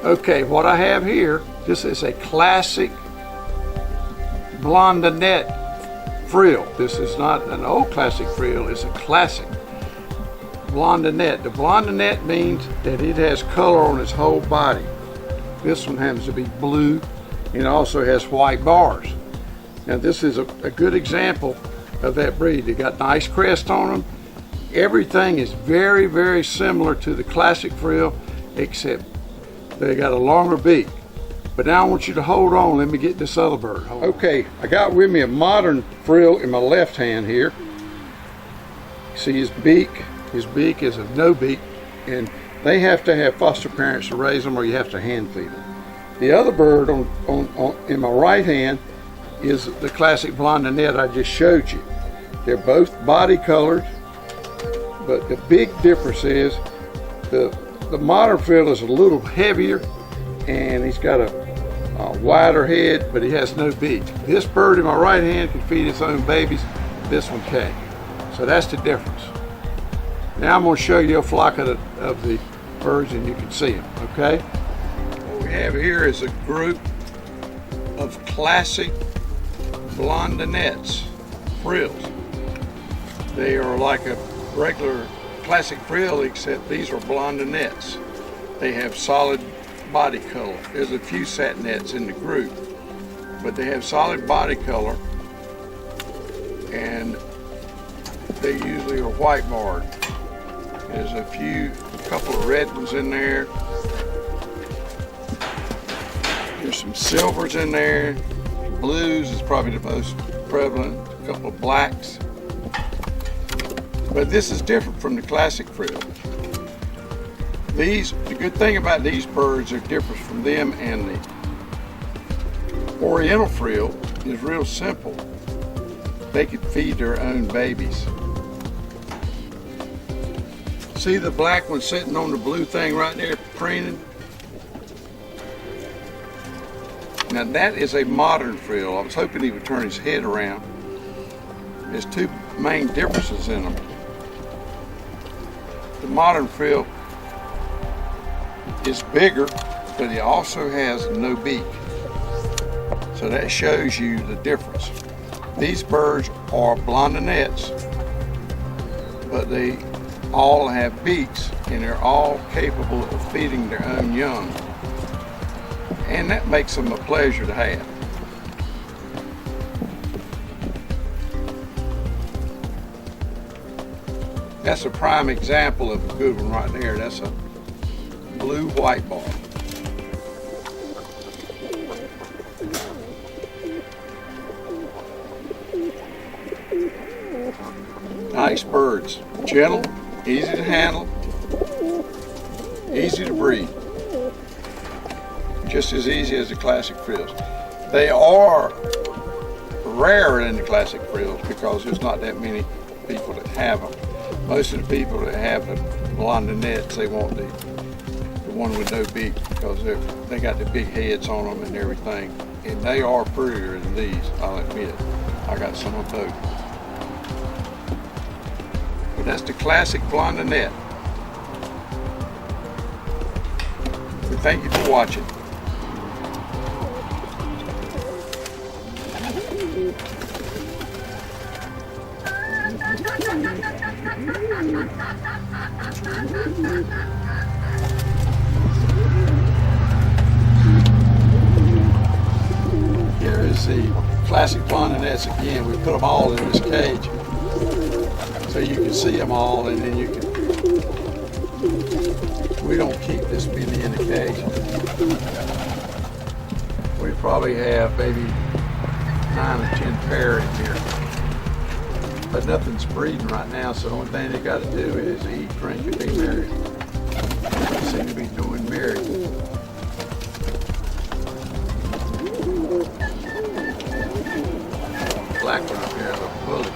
Okay, what I have here, this is a classic Blondenette Frill. This is not an old classic frill, it's a classic Blondenette. The Blondenette means that it has color on its whole body. This one happens to be blue and it also has white bars. Now this is a good example of that breed. They got nice crest on them. Everything is very, very similar to the classic frill, except they got a longer beak. But now I want you to hold on. Let me get this other bird. Okay, I got with me a modern frill in my left hand here. See his beak? His beak is a no beak, and they have to have foster parents to raise them, or you have to hand feed them. The other bird in my right hand is the classic Blondenette I just showed you. They're both body colored, but the big difference is the modern frill is a little heavier, and he's got a wider head, but he has no beak. This bird in my right hand can feed its own babies. This one can't. So that's the difference. Now I'm going to show you a flock of the birds, and you can see them. Okay. What we have here is a group of classic Blondenettes frills. They are like a regular classic frill, except these are Blondenettes. They have solid body color. There's a few satinettes in the group, but they have solid body color, and they usually are white barred. There's a couple of red ones in there. There's some silvers in there. Blues is probably the most prevalent. A couple of blacks. But this is different from the classic frill. The good thing about these birds are different from them and the Oriental frill is real simple. They can feed their own babies. See the black one sitting on the blue thing right there preening? Now that is a modern frill. I was hoping he would turn his head around. There's two main differences in them. The modern frill is bigger, but he also has no beak. So that shows you the difference. These birds are Blondenettes, but they all have beaks, and they're all capable of feeding their own young. And that makes them a pleasure to have. That's a prime example of a good one right there. That's a blue white bar. Nice birds. Gentle, easy to handle, easy to breed. Just as easy as the classic frills. They are rarer than the classic frills because there's not that many people that have them. Most of the people that have the Blondenettes, they want the one with no beak because they got the big heads on them and everything. And they are prettier than these, I'll admit. I got some of both. But that's the classic Blondenette. We thank you for watching. Here is the classic Blondenettes again. We put them all in this cage so you can see them all, and then you can. We don't keep this many in the cage. We probably have maybe 9 or 10 pair in here. But nothing's breeding right now, so the only thing they got to do is eat, drink, and be married. They seem to be doing married. Black one up here, the bullet.